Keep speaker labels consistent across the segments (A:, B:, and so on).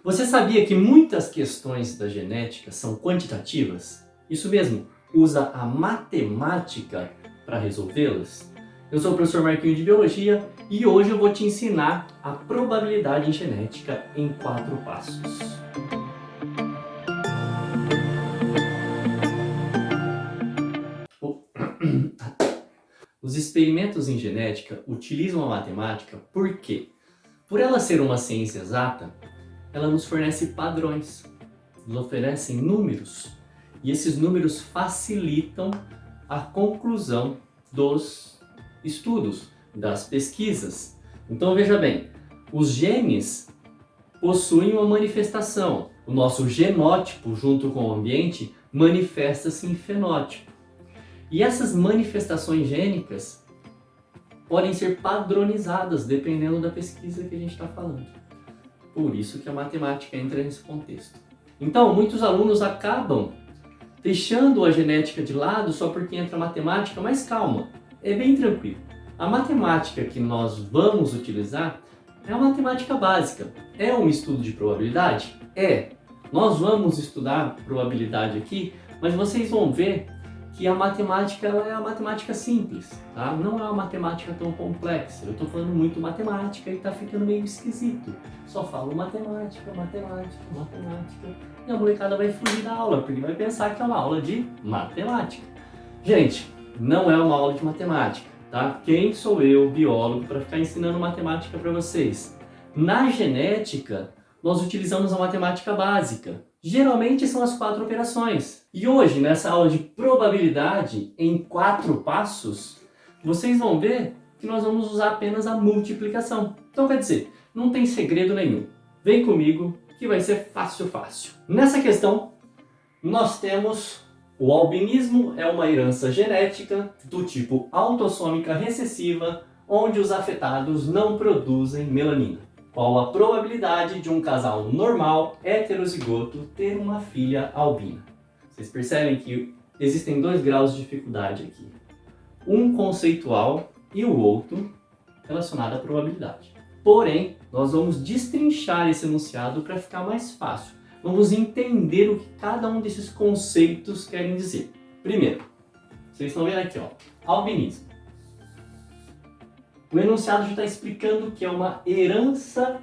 A: Você sabia que muitas questões da genética são quantitativas? Isso mesmo, usa a matemática para resolvê-las? Eu sou o professor Marquinho de Biologia e hoje eu vou te ensinar a probabilidade em genética em 4 passos. Os experimentos em genética utilizam a matemática por quê? Por ela ser uma ciência exata, ela nos fornece padrões, nos oferecem números, e esses números facilitam a conclusão dos estudos, das pesquisas. Então veja bem, os genes possuem uma manifestação. O nosso genótipo, junto com o ambiente, manifesta-se em fenótipo. E essas manifestações gênicas podem ser padronizadas dependendo da pesquisa que a gente está falando. Por isso que a matemática entra nesse contexto. Então, muitos alunos acabam deixando a genética de lado só porque entra a matemática, mas calma, é bem tranquilo. A matemática que nós vamos utilizar é a matemática básica. É um estudo de probabilidade? É. Nós vamos estudar probabilidade aqui, mas vocês vão ver que a matemática ela é a matemática simples, tá? Não é uma matemática tão complexa. Eu estou falando muito matemática e está ficando meio esquisito. Só falo matemática, matemática, matemática. E a molecada vai fugir da aula, porque vai pensar que é uma aula de matemática. Gente, não é uma aula de matemática, tá? Quem sou eu, biólogo, para ficar ensinando matemática para vocês? Na genética, nós utilizamos a matemática básica. Geralmente são as 4 operações. E hoje, nessa aula de probabilidade em 4 passos, vocês vão ver que nós vamos usar apenas a multiplicação. Então quer dizer, não tem segredo nenhum. Vem comigo que vai ser fácil, fácil. Nessa questão, nós temos o albinismo, é uma herança genética do tipo autossômica recessiva, onde os afetados não produzem melanina. Qual a probabilidade de um casal normal, heterozigoto, ter uma filha albina? Vocês percebem que existem 2 graus de dificuldade aqui. Um conceitual e o outro relacionado à probabilidade. Porém, nós vamos destrinchar esse enunciado para ficar mais fácil. Vamos entender o que cada um desses conceitos querem dizer. Primeiro, vocês estão vendo aqui, ó, albinismo. O enunciado já está explicando que é uma herança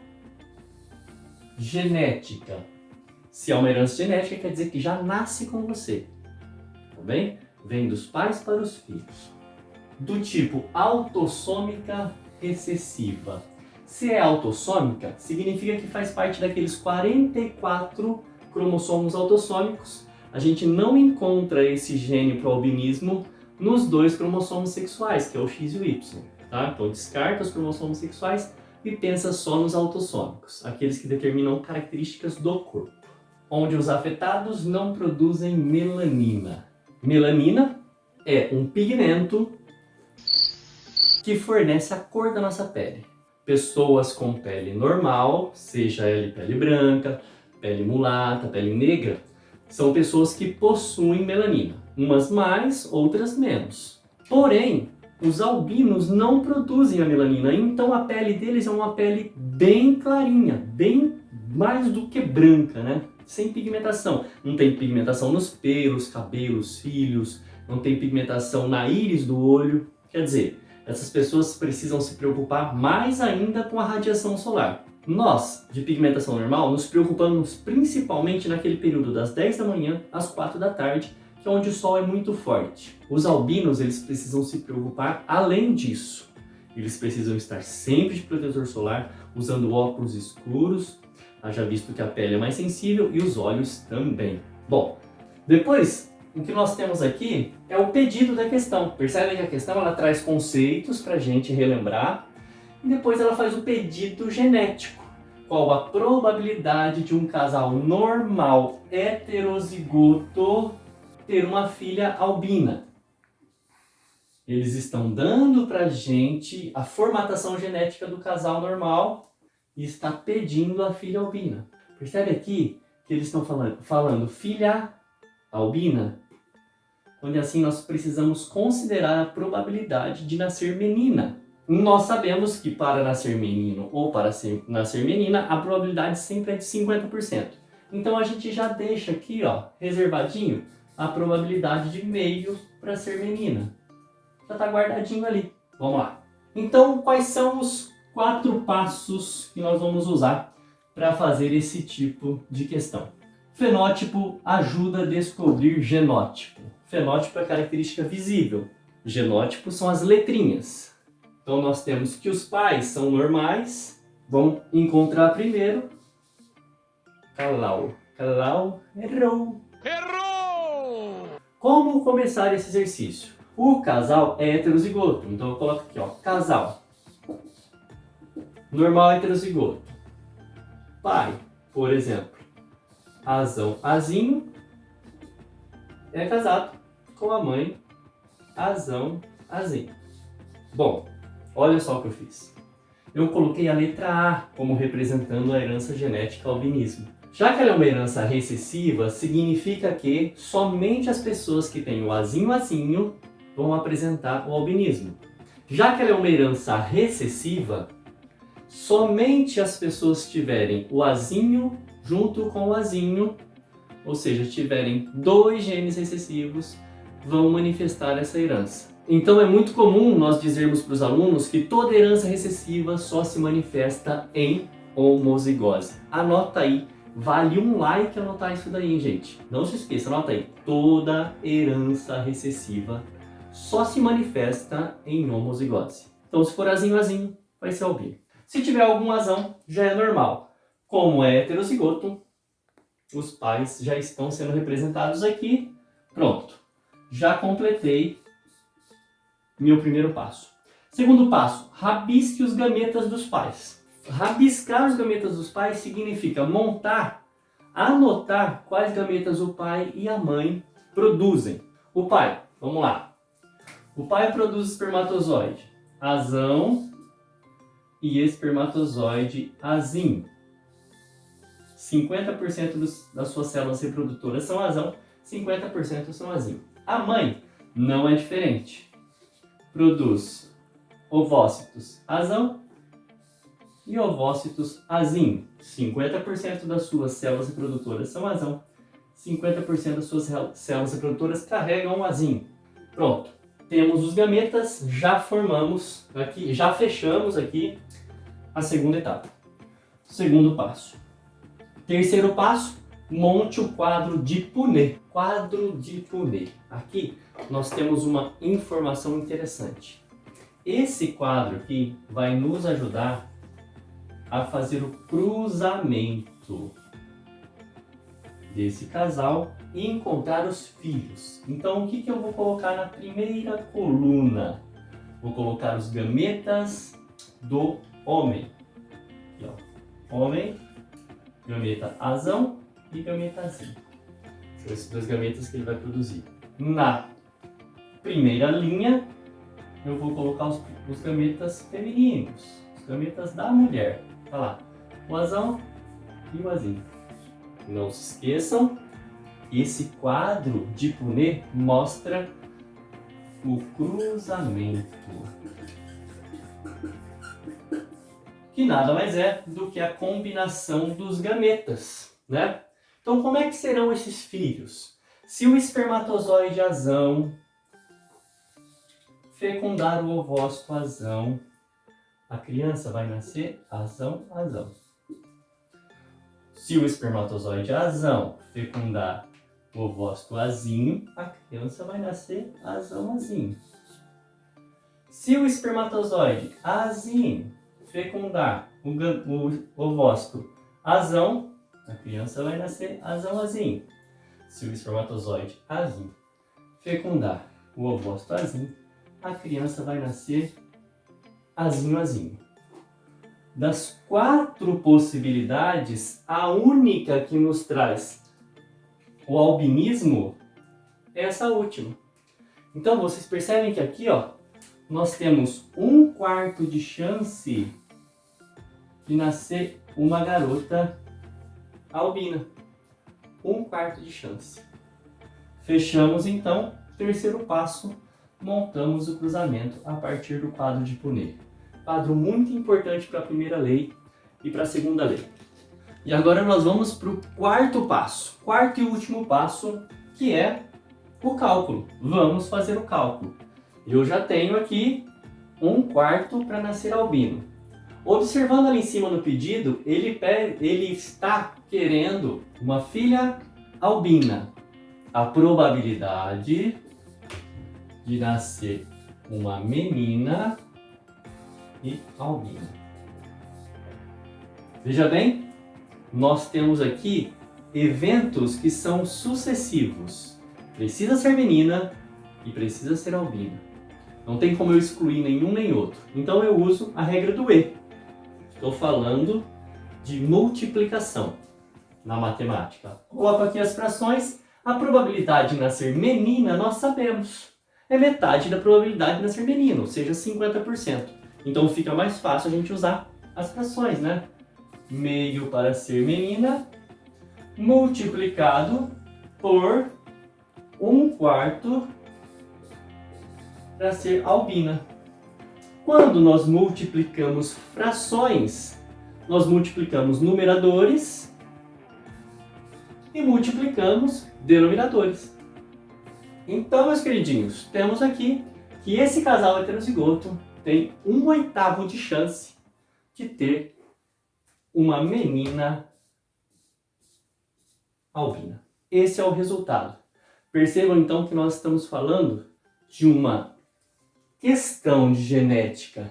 A: genética. Se é uma herança genética, quer dizer que já nasce com você. Tá bem? Vem dos pais para os filhos. Do tipo autossômica recessiva. Se é autossômica, significa que faz parte daqueles 44 cromossomos autossômicos. A gente não encontra esse gene para o albinismo nos 2 cromossomos sexuais, que é o X e o Y. Tá? Então descarta os cromossomos sexuais e pensa só nos autossômicos, aqueles que determinam características do corpo, onde os afetados não produzem melanina. Melanina é um pigmento que fornece a cor da nossa pele. Pessoas com pele normal, seja ela pele branca, pele mulata, pele negra, são pessoas que possuem melanina, umas mais, outras menos. Porém, os albinos não produzem a melanina, então a pele deles é uma pele bem clarinha, bem mais do que branca, né? Sem pigmentação. Não tem pigmentação nos pelos, cabelos, cílios, não tem pigmentação na íris do olho. Quer dizer, essas pessoas precisam se preocupar mais ainda com a radiação solar. Nós, de pigmentação normal, nos preocupamos principalmente naquele período das 10 da manhã às 4 da tarde, que é onde o sol é muito forte. Os albinos, eles precisam se preocupar além disso. Eles precisam estar sempre de protetor solar, usando óculos escuros, haja visto que a pele é mais sensível e os olhos também. Bom, depois, o que nós temos aqui é o pedido da questão. Percebem que a questão ela traz conceitos para a gente relembrar e depois ela faz o pedido genético. Qual a probabilidade de um casal normal heterozigoto ter uma filha albina? Eles estão dando pra gente a formatação genética do casal normal e está pedindo a filha albina. Percebe aqui que eles estão falando filha albina, onde assim nós precisamos considerar a probabilidade de nascer menina. Nós sabemos que para nascer menino ou para nascer menina, a probabilidade sempre é de 50%. Então a gente já deixa aqui, ó, reservadinho a probabilidade de meio para ser menina. Já está guardadinho ali. Vamos lá. Então, quais são os 4 passos que nós vamos usar para fazer esse tipo de questão? Fenótipo ajuda a descobrir genótipo. Fenótipo é a característica visível. Genótipo são as letrinhas. Então nós temos que os pais são normais. Vamos encontrar primeiro Calau. Calau errou. Errou! Como começar esse exercício? O casal é heterozigoto. Então eu coloco aqui, ó, casal. Normal heterozigoto. Pai, por exemplo, azão, azinho, é casado com a mãe, azão, azinho. Bom, olha só o que eu fiz. Eu coloquei a letra A como representando a herança genética albinismo. Já que ela é uma herança recessiva, significa que somente as pessoas que têm o azinho vão apresentar o albinismo. Já que ela é uma herança recessiva, somente as pessoas que tiverem o azinho junto com o azinho, ou seja, tiverem 2 genes recessivos, vão manifestar essa herança. Então é muito comum nós dizermos para os alunos que toda herança recessiva só se manifesta em homozigose. Anota aí, vale um like anotar isso daí, hein, gente. Não se esqueça, anota aí. Toda herança recessiva só se manifesta em homozigose. Então se for azinho, vai ser albino. Se tiver algum azão, já é normal. Como é heterozigoto, os pais já estão sendo representados aqui. Pronto, já completei meu primeiro passo. Segundo passo, rabisque os gametas dos pais. Rabiscar os gametas dos pais significa montar, anotar quais gametas o pai e a mãe produzem. O pai, vamos lá. O pai produz espermatozoide azão e espermatozoide azinho. 50% das suas células reprodutoras são azão, 50% são azinho. A mãe não é diferente. Produz ovócitos azão e ovócitos azinho. 50% das suas células reprodutoras são azão, 50% das suas células reprodutoras carregam azinho. Pronto. Temos os gametas, já formamos aqui, já fechamos aqui a segunda etapa. Segundo passo. Terceiro passo, monte o quadro de Punnett. Quadro de Punnett. Aqui nós temos uma informação interessante. Esse quadro aqui vai nos ajudar a fazer o cruzamento desse casal e encontrar os filhos. Então o que eu vou colocar na primeira coluna? Vou colocar os gametas do homem. Aqui, ó. Homem, gameta azão e gameta azinho. São esses 2 gametas que ele vai produzir. Na primeira linha, eu vou colocar os gametas femininos, os gametas da mulher. Olha lá, o azão e o azinho. Não se esqueçam, esse quadro de Punnett mostra o cruzamento, que nada mais é do que a combinação dos gametas, né? Então, como é que serão esses filhos? Se o espermatozoide azão fecundar o ovócito azão, a criança vai nascer azão. Se o espermatozoide azão fecundar o ovócito azinho, a criança vai nascer azão. Se o espermatozoide azinho fecundar o ovócito azão, a criança vai nascer azão. Se o espermatozoide azinho fecundar o ovócito azinho, a criança vai nascer azinho. Das 4 possibilidades, a única que nos traz o albinismo é essa última. Então vocês percebem que aqui, ó, nós temos 1/4 de chance de nascer uma garota albina. 1/4 de chance. Fechamos então. Terceiro passo, montamos o cruzamento a partir do quadro de Punnett. Quadro muito importante para a primeira lei e para a segunda lei. E agora nós vamos para o quarto passo, quarto e último passo, que é o cálculo. Vamos fazer o cálculo. Eu já tenho aqui 1/4 para nascer albino. Observando ali em cima no pedido, ele está querendo uma filha albina. A probabilidade de nascer uma menina e albina. Veja bem, nós temos aqui eventos que são sucessivos. Precisa ser menina e precisa ser albina. Não tem como eu excluir nenhum nem outro. Então eu uso a regra do E. Estou falando de multiplicação na matemática. Coloco aqui as frações. A probabilidade de nascer menina nós sabemos. É metade da probabilidade de nascer menino, ou seja, 50%. Então fica mais fácil a gente usar as frações, né? Meio para ser menina, multiplicado por 1/4 para ser albina. Quando nós multiplicamos frações, nós multiplicamos numeradores e multiplicamos denominadores. Então, meus queridinhos, temos aqui que esse casal heterozigoto tem 1/8 de chance de ter uma menina albina. Esse é o resultado. Percebam então que nós estamos falando de uma questão de genética,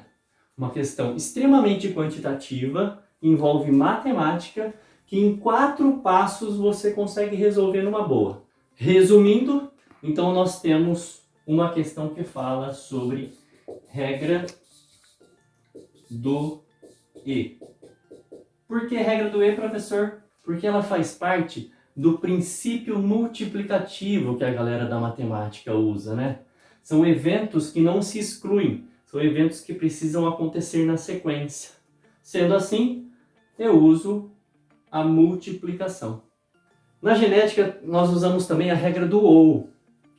A: uma questão extremamente quantitativa, envolve matemática, que em 4 passos você consegue resolver numa boa. Resumindo, então nós temos uma questão que fala sobre regra do E. Por que regra do E, professor? Porque ela faz parte do princípio multiplicativo que a galera da matemática usa, né? São eventos que não se excluem, são eventos que precisam acontecer na sequência. Sendo assim, eu uso a multiplicação. Na genética, nós usamos também a regra do OU,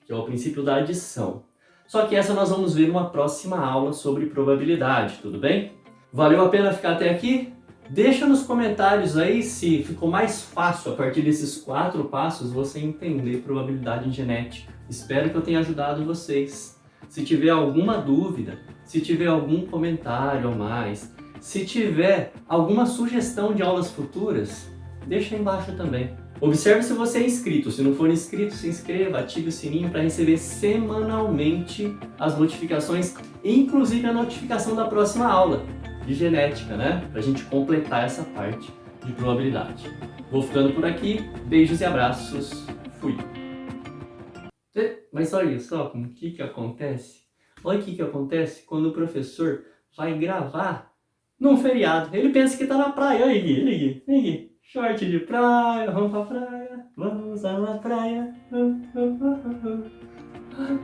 A: que é o princípio da adição. Só que essa nós vamos ver numa próxima aula sobre probabilidade, tudo bem? Valeu a pena ficar até aqui? Deixa nos comentários aí se ficou mais fácil a partir desses 4 passos você entender probabilidade em genética. Espero que eu tenha ajudado vocês. Se tiver alguma dúvida, se tiver algum comentário a mais, se tiver alguma sugestão de aulas futuras, deixa aí embaixo também. Observe se você é inscrito. Se não for inscrito, se inscreva, ative o sininho para receber semanalmente as notificações, inclusive a notificação da próxima aula de genética, né? Para a gente completar essa parte de probabilidade. Vou ficando por aqui. Beijos e abraços. Fui. Mas olha só como que acontece. Olha o que acontece quando o professor vai gravar num feriado. Ele pensa que tá na praia. Olha aqui. Short de praia, vamos pra praia, vamos à praia.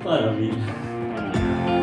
A: Maravilha.